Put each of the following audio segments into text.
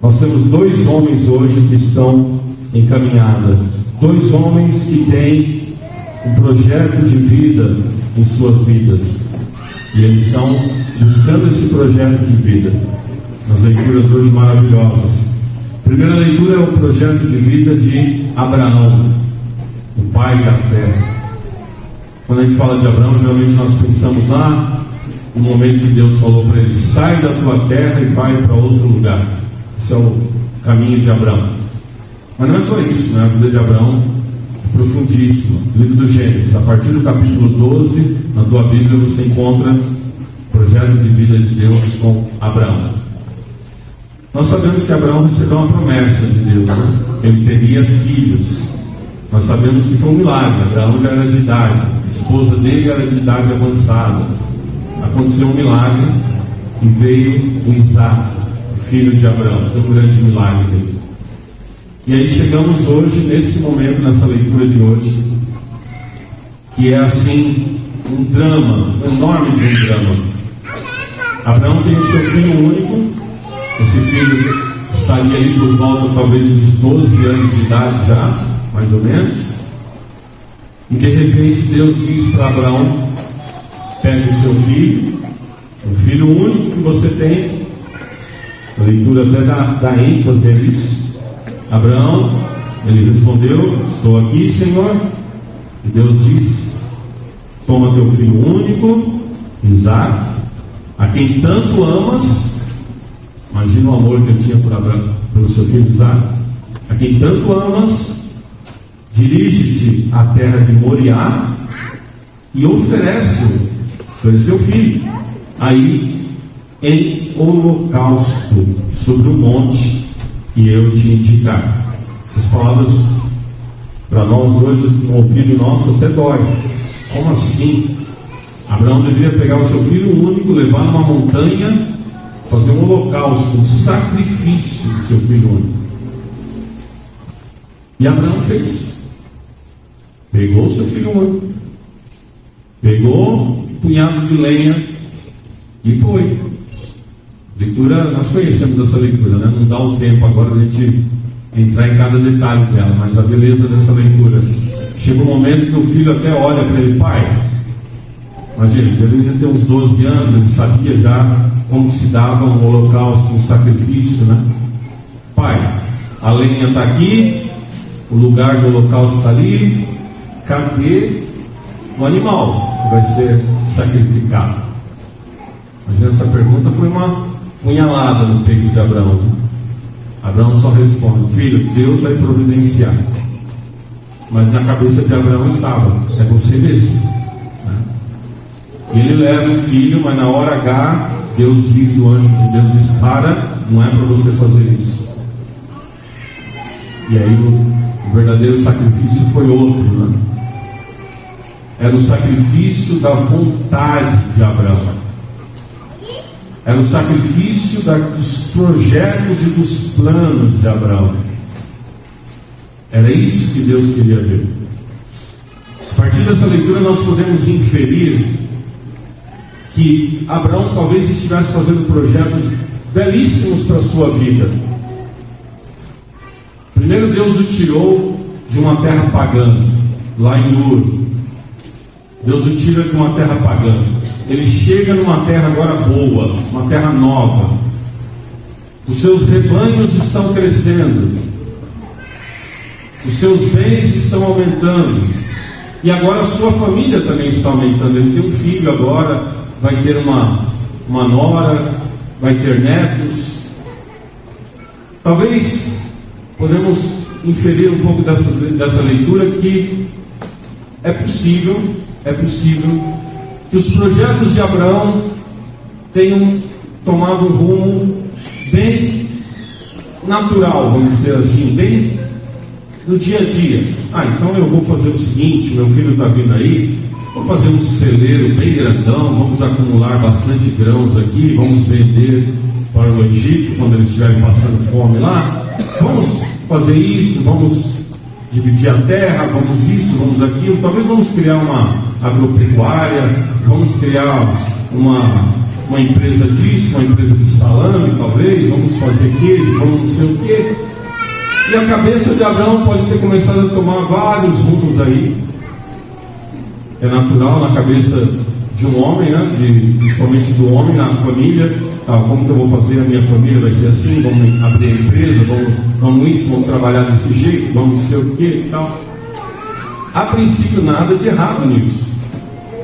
Nós temos dois homens hoje que estão em caminhada, dois homens que têm um projeto de vida em suas vidas, e eles estão buscando esse projeto de vida nas leituras hoje maravilhosas. A primeira leitura é o projeto de vida de Abraão, o pai da fé. Quando a gente fala de Abraão, geralmente nós pensamos lá no momento que Deus falou para ele: sai da tua terra e vai para outro lugar. Esse é o caminho de Abraão. Mas não é só isso, né? A vida de Abraão é profundíssima. Livro do Gênesis, a partir do capítulo 12, na tua Bíblia você encontra o projeto de vida de Deus com Abraão. Nós sabemos que Abraão recebeu uma promessa de Deus, né? Ele teria filhos. Nós sabemos que foi um milagre. Abraão já era de idade, a esposa dele era de idade avançada. Aconteceu um milagre e veio o Isaac, o filho de Abraão. Foi um grande milagre mesmo. E aí chegamos hoje, nesse momento, nessa leitura de hoje, que é assim, um drama, um enorme de um drama. Abraão tem o seu filho único. Esse filho estaria ali por volta talvez dos 12 anos de idade já, mais ou menos. E de repente Deus diz para Abraão: pegue o seu filho, o filho único que você tem. A leitura até dá ênfase a isso. Abraão, ele respondeu: estou aqui, Senhor. E Deus diz: toma teu filho único, Isaac, a quem tanto amas. Imagina o amor que ele tinha por Abraão, pelo seu filho Isaac. A quem tanto amas, dirige-te à terra de Moriá e oferece o seu filho aí em holocausto sobre o monte que eu te indicar. Essas palavras para nós hoje, no ouvido nosso, até dói. Como assim? Abraão deveria pegar o seu filho único, levar numa montanha, fazer um holocausto, um sacrifício do seu filho único. E Abraão fez. Pegou o seu filho único, pegou um punhado de lenha e foi. Leitura, nós conhecemos essa leitura, né? Não dá o tempo agora de a gente entrar em cada detalhe dela, mas a beleza dessa leitura. Chega um momento que o filho até olha para ele: pai, imagina, ele devia ter uns 12 anos, ele sabia já como se dava um holocausto, um sacrifício, né? Pai, a lenha está aqui, o lugar do holocausto está ali, cadê o animal que vai ser sacrificado? Imagina, essa pergunta foi uma punhalada no peito de Abraão, né? Abraão só responde: filho, Deus vai providenciar. Mas na cabeça de Abraão estava: é você mesmo, né? E ele leva o filho, mas na hora H, Deus diz, o anjo de Deus diz: para, não é para você fazer isso. E aí o verdadeiro sacrifício foi outro, né? Era o sacrifício da vontade de Abraão. Era o sacrifício dos projetos e dos planos de Abraão. Era isso que Deus queria ver. A partir dessa leitura nós podemos inferir que Abraão talvez estivesse fazendo projetos belíssimos para a sua vida. Primeiro, Deus o tirou de uma terra pagã, lá em Ur. Deus o tira de uma terra pagã. Ele chega numa terra agora boa, uma terra nova. Os seus rebanhos estão crescendo, os seus bens estão aumentando, e agora a sua família também está aumentando. Ele tem um filho agora, vai ter uma nora, vai ter netos. Talvez podemos inferir um pouco dessa leitura que é possível que os projetos de Abraão tenham tomado um rumo bem natural, vamos dizer assim, bem no dia a dia. Então eu vou fazer o seguinte: meu filho está vindo aí, vou fazer um celeiro bem grandão, vamos acumular bastante grãos aqui, vamos vender para o Egito quando eles estiverem passando fome lá. Vamos fazer isso, vamos dividir a terra, vamos isso, vamos aquilo. Talvez vamos criar uma agropecuária, vamos criar uma uma empresa disso, uma empresa de salame, talvez, vamos fazer queijo, vamos não sei o quê. E a cabeça de Abraão pode ter começado a tomar vários rumos aí. É natural na cabeça de um homem, né? Principalmente do homem, na família. Como que eu vou fazer? A minha família vai ser assim, vamos abrir a empresa, vamos trabalhar desse jeito, vamos não sei o quê e tal. A princípio, nada de errado nisso.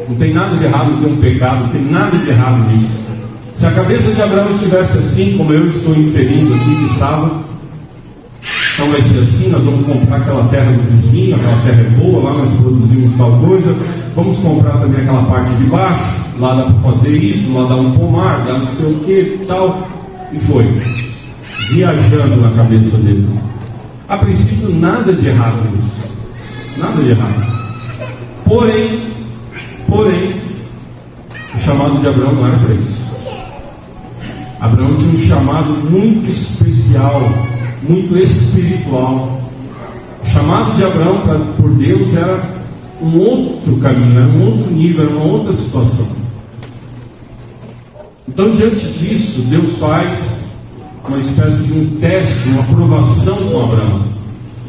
Não tem nada de errado em ter um pecado, não tem nada de errado nisso. Se a cabeça de Abraão estivesse assim, como eu estou inferindo aqui que estava, então vai ser assim, nós vamos comprar aquela terra do vizinho, aquela terra é boa, lá nós produzimos tal coisa, vamos comprar também aquela parte de baixo, lá dá para fazer isso, lá dá um pomar, dá não sei o que tal, e foi, viajando na cabeça dele. A princípio, nada de errado nisso, nada de errado. Porém, o chamado de Abraão não era para isso. Abraão tinha um chamado muito especial, muito espiritual. O chamado de Abraão por Deus era um outro caminho, era um outro nível, era uma outra situação. Então, diante disso, Deus faz uma espécie de um teste, uma provação com Abraão.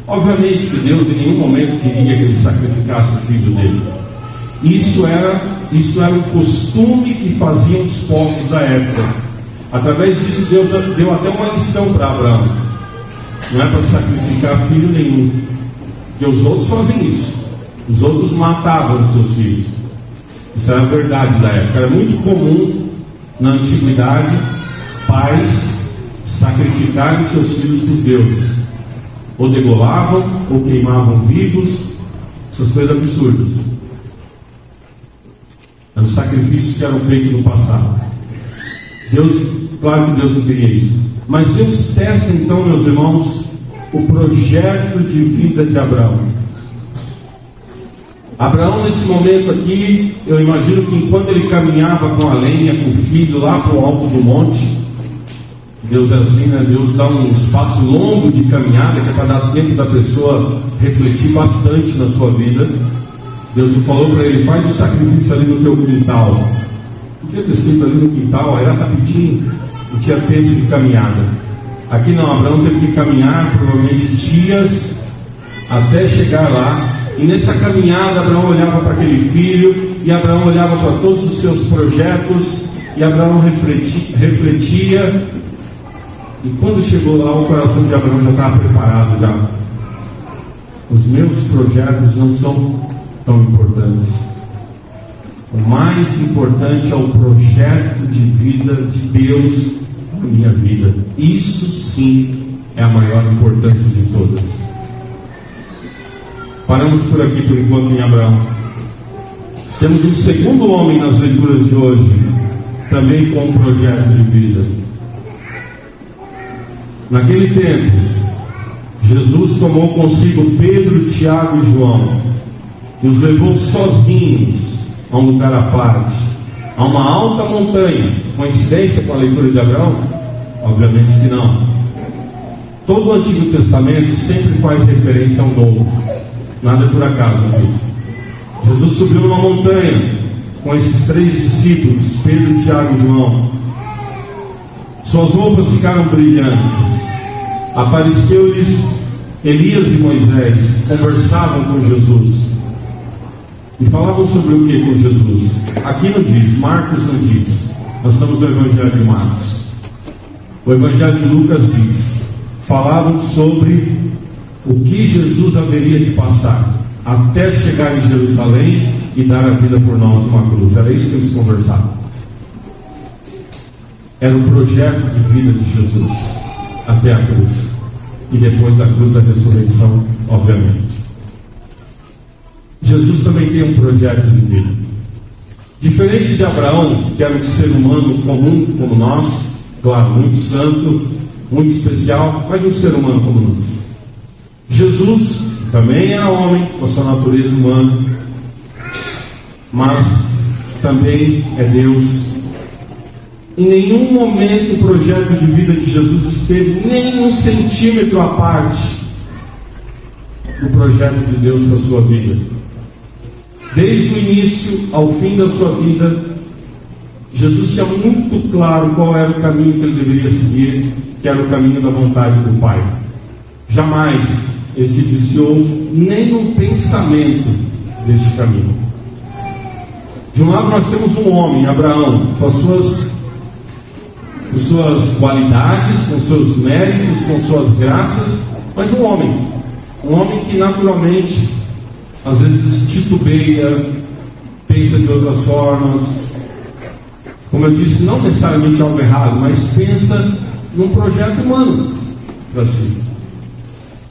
Obviamente que Deus em nenhum momento queria que ele sacrificasse o filho dele. Isso era um costume que faziam os povos da época. Através disso, Deus deu até uma lição para Abraão. Não é para sacrificar filho nenhum, porque os outros fazem isso. Os outros matavam os seus filhos. Isso era a verdade da época. Era muito comum na antiguidade pais sacrificarem seus filhos para os deuses. Ou degolavam, ou queimavam vivos, essas coisas absurdas. Eram sacrifícios que eram feitos no passado. Claro que Deus não queria isso. Mas Deus testa então, meus irmãos, o projeto de vida de Abraão. Abraão, nesse momento aqui, eu imagino que enquanto ele caminhava com a lenha, com o filho lá para o alto do monte, Deus é assim, né? Deus dá um espaço longo de caminhada, que é para dar tempo da pessoa refletir bastante na sua vida. Deus falou para ele: faz o sacrifício ali no teu quintal. Podia ter sido ali no quintal, era rapidinho, não tinha tempo de caminhada. Aqui não, Abraão teve que caminhar provavelmente dias até chegar lá. E nessa caminhada Abraão olhava para aquele filho, e Abraão olhava para todos os seus projetos, e Abraão refletia. E quando chegou lá, o coração de Abraão já estava preparado já. Os meus projetos não são tão importantes. O mais importante é o projeto de vida de Deus na minha vida. Isso sim é a maior importância de todas. Paramos por aqui por enquanto em Abraão. Temos um segundo homem nas leituras de hoje, também com um projeto de vida. Naquele tempo, Jesus tomou consigo Pedro, Tiago e João e os levou sozinhos a um lugar à parte, a uma alta montanha. Coincidência com a leitura de Abraão? Obviamente que não. Todo o Antigo Testamento sempre faz referência ao Novo. Nada é por acaso, filho. Jesus subiu numa montanha com esses 3 discípulos, Pedro, Tiago e João. Suas roupas ficaram brilhantes. Apareceu-lhes Elias e Moisés, conversavam com Jesus. E falavam sobre o que com Jesus? Aqui não diz, Marcos não diz. Nós estamos no Evangelho de Marcos. O Evangelho de Lucas diz: falavam sobre o que Jesus haveria de passar até chegar em Jerusalém e dar a vida por nós numa cruz. Era isso que eles conversavam. Era o projeto de vida de Jesus até a cruz, e depois da cruz a ressurreição, obviamente. Jesus também tem um projeto de vida. Diferente de Abraão, que era um ser humano comum como nós, claro, muito santo, muito especial, mas um ser humano como nós. Jesus também era homem, com a sua natureza humana, mas também é Deus. Em nenhum momento o projeto de vida de Jesus esteve nem 1 centímetro à parte do projeto de Deus para a sua vida. Desde o início ao fim da sua vida, Jesus tinha muito claro qual era o caminho que ele deveria seguir, que era o caminho da vontade do Pai. Jamais ele se desviou nem um pensamento deste caminho. De um lado nós temos um homem, Abraão, com as suas qualidades, com seus méritos, com suas graças, mas um homem que naturalmente às vezes titubeia, pensa de outras formas, como eu disse, não necessariamente algo errado, mas pensa num projeto humano para si.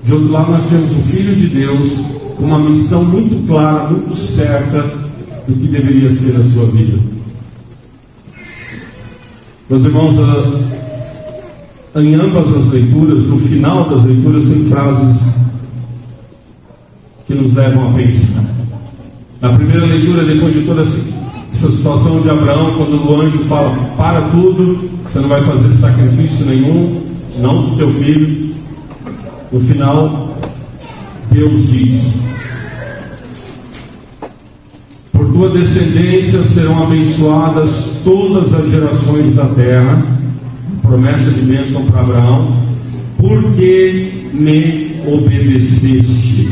De outro lado nós temos o Filho de Deus com uma missão muito clara, muito certa do que deveria ser a sua vida. Meus irmãos, em ambas as leituras, no final das leituras, tem frases que nos levam a pensar. Na primeira leitura, depois de toda essa situação de Abraão, quando o anjo fala: para tudo, você não vai fazer sacrifício nenhum, não do teu filho. No final, Deus diz: por tua descendência serão abençoadas todas as gerações da terra. Promessa de bênção para Abraão, porque me obedeceste.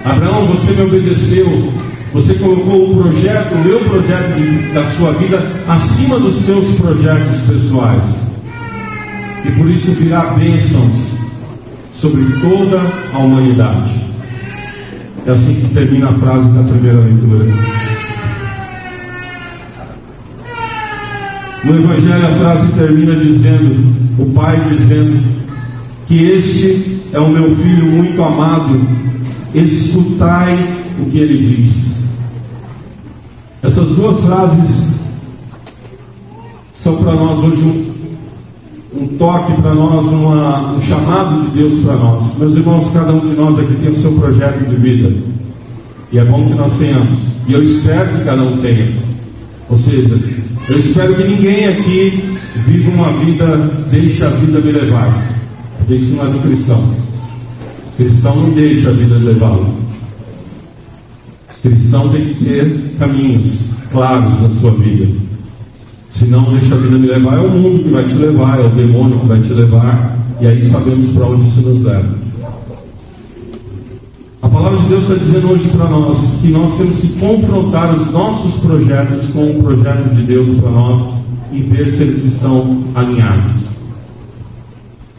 Abraão, você me obedeceu, você colocou o projeto, o meu projeto da sua vida acima dos seus projetos pessoais, e por isso virá bênçãos sobre toda a humanidade. É assim que termina a frase da primeira leitura. No Evangelho a frase termina dizendo, o Pai dizendo, que este é o meu Filho muito amado, escutai o que ele diz. Essas duas frases são para nós hoje um toque para nós, um chamado de Deus para nós. Meus irmãos, cada um de nós aqui tem o seu projeto de vida, e é bom que nós tenhamos, e eu espero que cada um tenha. Ou seja, eu espero que ninguém aqui viva uma vida, deixa a vida me levar, porque isso não é do cristão. O cristão não deixa a vida levá-lo. O cristão tem que ter caminhos claros na sua vida. Se não deixa a vida me levar, é o mundo que vai te levar, é o demônio que vai te levar, e aí sabemos para onde isso nos leva. A palavra de Deus está dizendo hoje para nós que nós temos que confrontar os nossos projetos com o projeto de Deus para nós e ver se eles estão alinhados.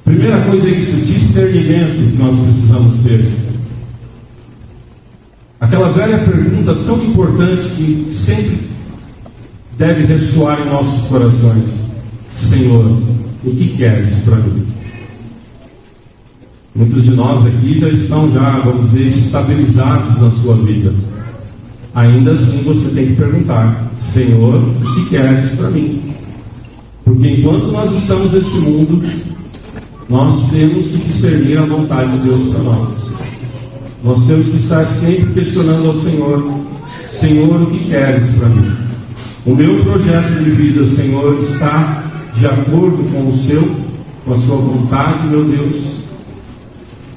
Primeira coisa é isso, discernimento que nós precisamos ter. Aquela velha pergunta tão importante que sempre deve ressoar em nossos corações: Senhor, o que queres para mim? Muitos de nós aqui já estão, vamos dizer, estabilizados na sua vida. Ainda assim você tem que perguntar: Senhor, o que queres para mim? Porque enquanto nós estamos neste mundo, nós temos que discernir a vontade de Deus para nós. Nós temos que estar sempre questionando ao Senhor: Senhor, o que queres para mim? O meu projeto de vida, Senhor, está de acordo com a sua vontade, meu Deus?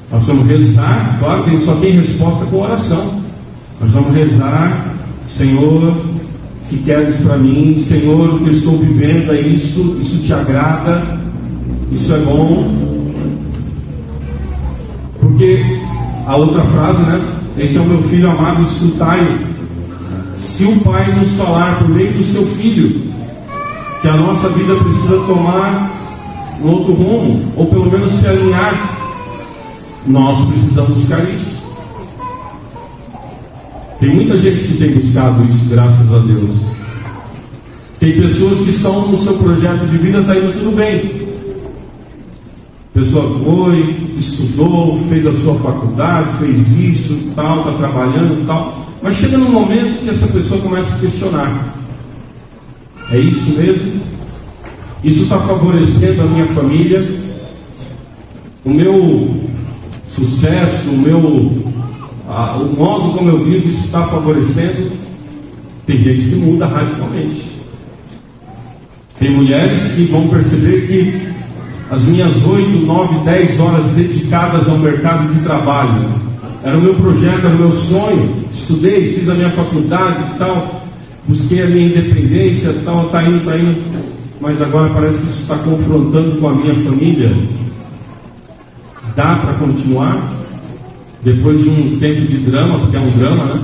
Nós vamos rezar, claro que a gente só tem resposta com oração. Nós vamos rezar: Senhor, o que queres para mim? Senhor, o que eu estou vivendo é isso te agrada, isso é bom. Porque a outra frase, esse é o meu filho amado, escutai-o. Se o Pai nos falar por meio do seu Filho que a nossa vida precisa tomar um outro rumo, ou pelo menos se alinhar, nós precisamos buscar isso. Tem muita gente que tem buscado isso, graças a Deus. Tem pessoas que estão no seu projeto de vida, está indo tudo bem. A pessoa foi, estudou, fez a sua faculdade, fez isso, tal, está trabalhando, tal. Mas chega num momento que essa pessoa começa a se questionar: é isso mesmo? Isso está favorecendo a minha família? O meu sucesso, o modo como eu vivo, isso está favorecendo? Tem gente que muda radicalmente. Tem mulheres que vão perceber que as minhas 8, 9, 10 horas dedicadas ao mercado de trabalho era o meu projeto, era o meu sonho. Estudei, fiz a minha faculdade e tal, busquei a minha independência, tal, tá indo, mas agora parece que isso está confrontando com a minha família. Dá para continuar? Depois de um tempo de drama, porque é um drama, né?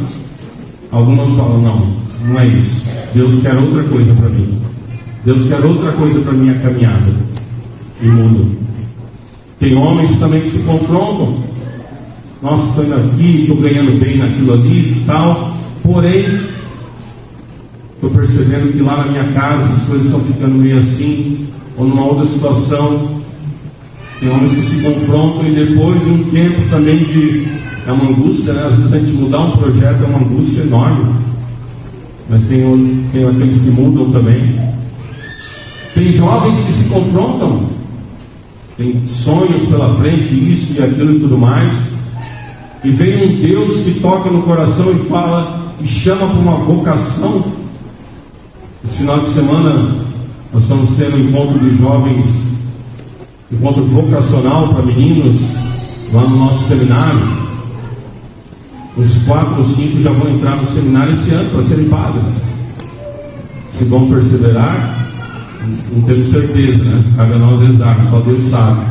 Algumas falam, não é isso. Deus quer outra coisa para mim. Deus quer outra coisa para a minha caminhada. E mudam. Tem homens também que se confrontam. Nossa, estou indo aqui, estou ganhando bem naquilo ali e tal. Porém, estou percebendo que lá na minha casa as coisas estão ficando meio assim, ou numa outra situação. Tem homens que se confrontam e depois de um tempo também é uma angústia, né? Às vezes a gente mudar um projeto é uma angústia enorme. Mas tem aqueles que mudam também. Tem jovens que se confrontam, tem sonhos pela frente, isso e aquilo e tudo mais, e vem um Deus que toca no coração e fala, e chama para uma vocação. Esse final de semana nós estamos tendo um encontro de jovens, encontro vocacional para meninos lá no nosso seminário. Uns 4 ou 5 já vão entrar no seminário esse ano para serem padres. Se vão perseverar, não temos certeza, né? Cabe a nós exato, só Deus sabe.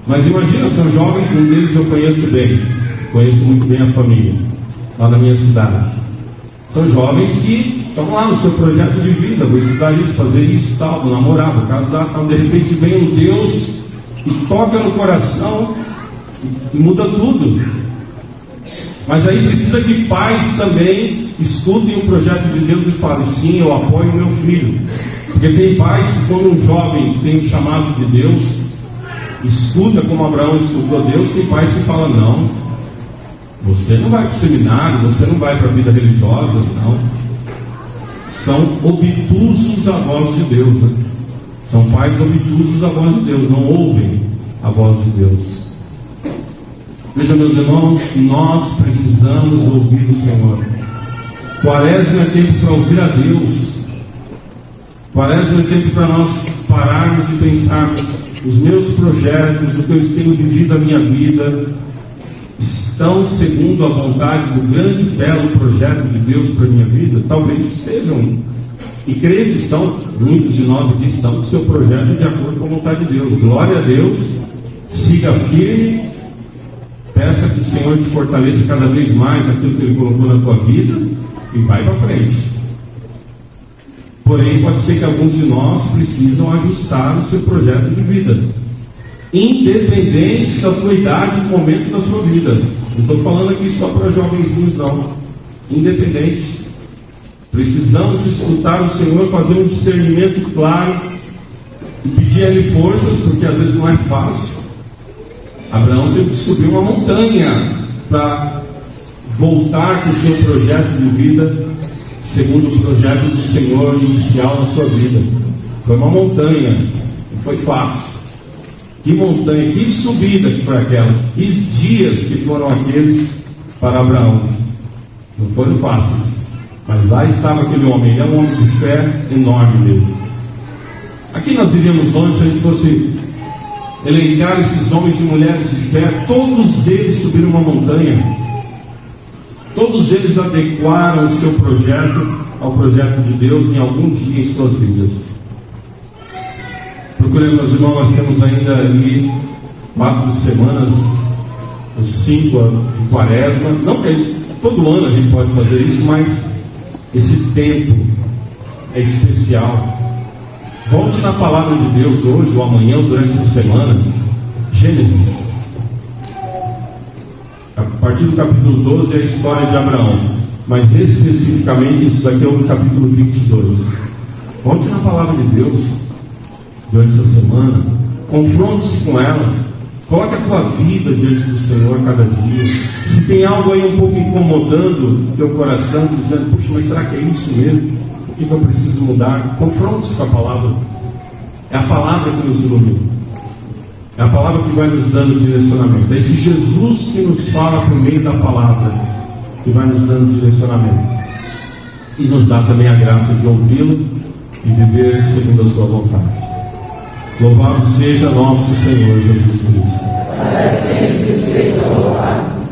Mas imagina, são jovens, um deles eu conheço bem, conheço muito bem a família, lá na minha cidade. São jovens que estão lá no seu projeto de vida, vou estudar isso, fazer isso, tal, vou namorar, vou casar, tal. De repente vem um Deus e toca no coração e muda tudo. Mas aí precisa que pais também escutem o projeto de Deus e falem, sim, eu apoio meu filho. Porque tem pais que quando um jovem tem o chamado de Deus, escuta como Abraão escutou Deus, tem pais que falam, não, você não vai para o seminário, você não vai para a vida religiosa, não. São obtusos à voz de Deus, né? São pais obtusos à voz de Deus, não ouvem a voz de Deus. Veja, meus irmãos, nós precisamos ouvir o Senhor. Quaresma é tempo para ouvir a Deus. Quaresma é tempo para nós pararmos e pensarmos, os meus projetos, o que eu tenho vivido a minha vida, estão segundo a vontade do grande e belo projeto de Deus para a minha vida? Talvez sejam. E creio que estão, muitos de nós aqui estão com o seu projeto de acordo com a vontade de Deus. Glória a Deus, siga firme. Peça que o Senhor te fortaleça cada vez mais naquilo que Ele colocou na tua vida e vai para frente. Porém, pode ser que alguns de nós precisam ajustar o seu projeto de vida, independente da tua idade e do momento da sua vida. Não estou falando aqui só para jovenzinhos, não. Independente. Precisamos escutar o Senhor, fazer um discernimento claro e pedir a Ele forças, porque às vezes não é fácil. Abraão teve que subir uma montanha para voltar com o seu projeto de vida, segundo o projeto do Senhor inicial na sua vida. Foi uma montanha, não foi fácil. Que montanha, que subida que foi aquela, que dias que foram aqueles para Abraão. Não foram fáceis, mas lá estava aquele homem, ele é um homem de fé enorme mesmo. Aqui nós iríamos longe se a gente fosse elencar esses homens e mulheres de fé. Todos eles subiram uma montanha, todos eles adequaram o seu projeto ao projeto de Deus em algum dia em suas vidas. Procuremos, meus irmãos, nós temos ainda ali 4 semanas, os 5 de Quaresma. Não que todo ano a gente pode fazer isso, mas esse tempo é especial. Volte na palavra de Deus hoje ou amanhã ou durante essa semana. Gênesis. A partir do capítulo 12 é a história de Abraão, mas especificamente isso daqui é o capítulo 22. Volte na palavra de Deus durante essa semana. Confronte-se com ela. Coloque a tua vida diante do Senhor cada dia. Se tem algo aí um pouco incomodando o teu coração, dizendo, puxa, mas será que é isso mesmo? O que eu preciso mudar? Confronte-se com a palavra. É a palavra que nos ilumina. É a palavra que vai nos dando direcionamento. É esse Jesus que nos fala por meio da palavra que vai nos dando direcionamento. E nos dá também a graça de ouvi-lo e viver segundo a sua vontade. Louvado seja nosso Senhor Jesus Cristo. Para sempre seja louvado.